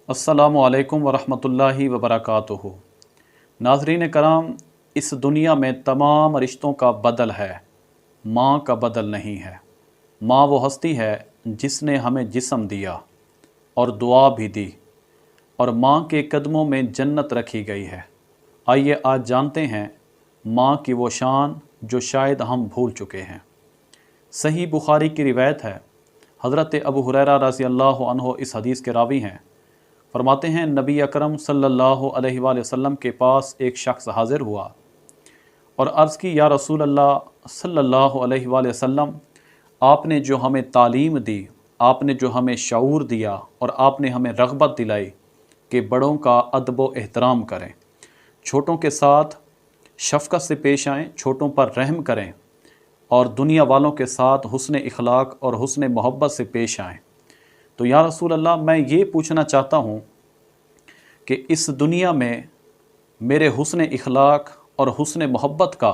السلام علیکم ورحمۃ اللہ وبرکاتہ۔ ناظرین کرام، اس دنیا میں تمام رشتوں کا بدل ہے، ماں کا بدل نہیں ہے۔ ماں وہ ہستی ہے جس نے ہمیں جسم دیا اور دعا بھی دی، اور ماں کے قدموں میں جنت رکھی گئی ہے۔ آئیے آج جانتے ہیں ماں کی وہ شان جو شاید ہم بھول چکے ہیں۔ صحیح بخاری کی روایت ہے، حضرت ابو ہریرہ رضی اللہ عنہ اس حدیث کے راوی ہیں۔ فرماتے ہیں نبی اکرم صلی اللہ علیہ وآلہ وسلم کے پاس ایک شخص حاضر ہوا اور عرض کی، یا رسول اللہ صلی اللہ علیہ وآلہ وسلم، آپ نے جو ہمیں تعلیم دی، آپ نے جو ہمیں شعور دیا، اور آپ نے ہمیں رغبت دلائی کہ بڑوں کا ادب و احترام کریں، چھوٹوں کے ساتھ شفقت سے پیش آئیں، چھوٹوں پر رحم کریں، اور دنیا والوں کے ساتھ حسن اخلاق اور حسن محبت سے پیش آئیں، تو یا رسول اللہ میں یہ پوچھنا چاہتا ہوں کہ اس دنیا میں میرے حسن اخلاق اور حسن محبت کا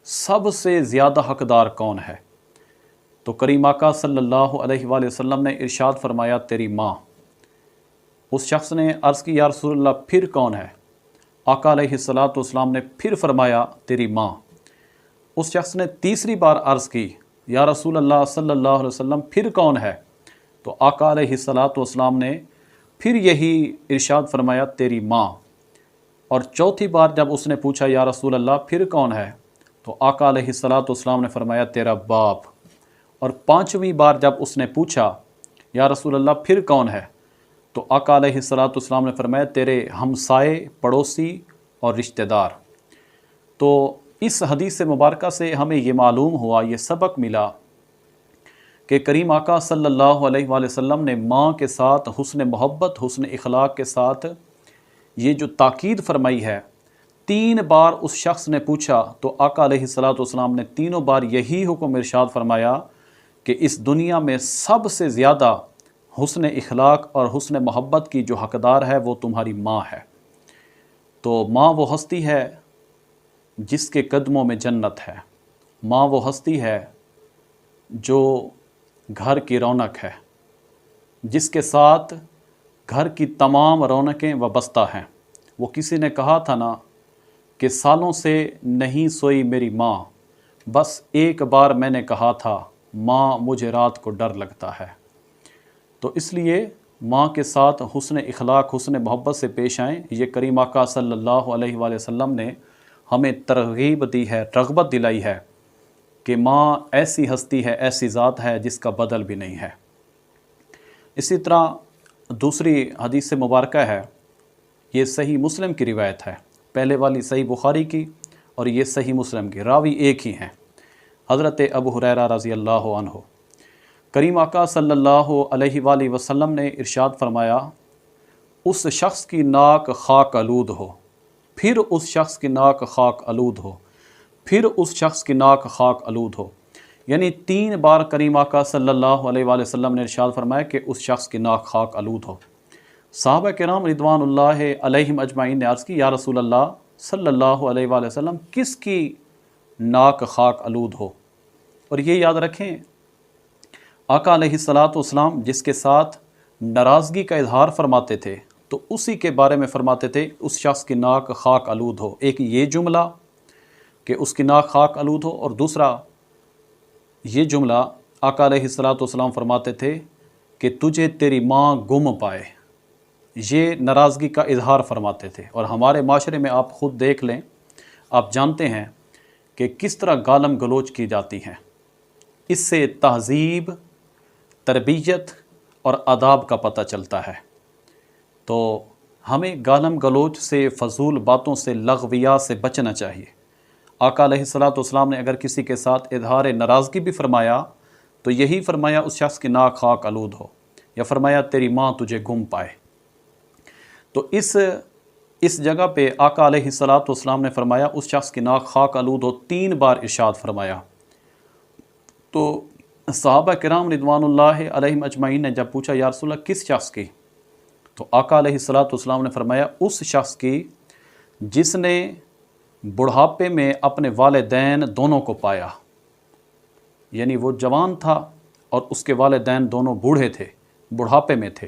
سب سے زیادہ حقدار کون ہے؟ تو کریم آقا صلی اللہ علیہ وآلہ وسلم نے ارشاد فرمایا، تیری ماں۔ اس شخص نے عرض کی، یا رسول اللہ پھر کون ہے؟ آقا علیہ السلام نے پھر فرمایا، تیری ماں۔ اس شخص نے تیسری بار عرض کی، یا رسول اللہ صلی اللہ علیہ وسلم پھر کون ہے؟ تو آقا علیہ السلام نے پھر یہی ارشاد فرمایا، تیری ماں۔ اور چوتھی بار جب اس نے پوچھا، یا رسول اللہ پھر کون ہے؟ تو آقا علیہ السلام نے فرمایا، تیرا باپ۔ اور پانچویں بار جب اس نے پوچھا، یا رسول اللہ پھر کون ہے؟ تو آقا علیہ السلام نے فرمایا، تیرے ہمسائے، پڑوسی اور رشتہ دار۔ تو اس حدیث مبارکہ سے ہمیں یہ معلوم ہوا، یہ سبق ملا کہ کریم آقا صلی اللہ علیہ وآلہ وسلم نے ماں کے ساتھ حسن محبت، حسن اخلاق کے ساتھ یہ جو تاکید فرمائی ہے۔ 3 بار اس شخص نے پوچھا تو آقا علیہ السلام نے تینوں بار یہی حکم ارشاد فرمایا کہ اس دنیا میں سب سے زیادہ حسن اخلاق اور حسن محبت کی جو حقدار ہے وہ تمہاری ماں ہے۔ تو ماں وہ ہستی ہے جس کے قدموں میں جنت ہے، ماں وہ ہستی ہے جو گھر کی رونق ہے، جس کے ساتھ گھر کی تمام رونقیں وابستہ ہیں۔ وہ کسی نے کہا تھا نا کہ سالوں سے نہیں سوئی میری ماں، بس ایک بار میں نے کہا تھا، ماں مجھے رات کو ڈر لگتا ہے۔ تو اس لیے ماں کے ساتھ حسن اخلاق، حسن محبت سے پیش آئیں۔ یہ کریم آقا صلی اللہ علیہ وآلہ وسلم نے ہمیں ترغیب دی ہے، رغبت دلائی ہے کہ ماں ایسی ہستی ہے، ایسی ذات ہے جس کا بدل بھی نہیں ہے۔ اسی طرح دوسری حدیث مبارکہ ہے، یہ صحیح مسلم کی روایت ہے، پہلے والی صحیح بخاری کی اور یہ صحیح مسلم کی، راوی ایک ہی ہیں، حضرت ابو ہریرہ رضی اللہ عنہ۔ کریم آقا صلی اللہ علیہ وآلہ وسلم نے ارشاد فرمایا، اس شخص کی ناک خاک آلود ہو، پھر اس شخص کی ناک خاک آلود ہو، پھر اس شخص کی ناک خاک آلود ہو۔ یعنی 3 بار کریم آقا صلی اللہ علیہ وآلہ وسلم نے ارشاد فرمایا کہ اس شخص کی ناک خاک آلود ہو۔ صحابہ کرام رضوان اللہ علیہم اجمعین نے عرض کی، یا رسول اللہ صلی اللہ علیہ وآلہ وسلم کس کی ناک خاک آلود ہو؟ اور یہ یاد رکھیں، آقا علیہ السلام جس کے ساتھ ناراضگی کا اظہار فرماتے تھے تو اسی کے بارے میں فرماتے تھے اس شخص کی ناک خاک آلود ہو۔ ایک یہ جملہ کہ اس کی ناک خاک آلود ہو، اور دوسرا یہ جملہ آقا علیہ السلام فرماتے تھے کہ تجھے تیری ماں گم پائے۔ یہ ناراضگی کا اظہار فرماتے تھے، اور ہمارے معاشرے میں آپ خود دیکھ لیں، آپ جانتے ہیں کہ کس طرح گالم گلوچ کی جاتی ہیں۔ اس سے تہذیب، تربیت اور آداب کا پتہ چلتا ہے۔ تو ہمیں گالم گلوچ سے، فضول باتوں سے، لغویات سے بچنا چاہیے۔ آقا علیہ السلام نے اگر کسی کے ساتھ اظہار ناراضگی بھی فرمایا تو یہی فرمایا اس شخص کی ناک خاک آلود ہو، یا فرمایا تیری ماں تجھے گم پائے۔ تو اس جگہ پہ آقا علیہ السلام نے فرمایا اس شخص کی ناک خاک آلود ہو، 3 بار ارشاد فرمایا۔ تو صحابہ کرام رضوان اللہ علیہم اجمعین نے جب پوچھا، یا رسول اللہ کس شخص کی؟ تو آقا علیہ السلام نے فرمایا اس شخص کی جس نے بڑھاپے میں اپنے والدین دونوں کو پایا۔ یعنی وہ جوان تھا اور اس کے والدین دونوں بوڑھے تھے، بڑھاپے میں تھے،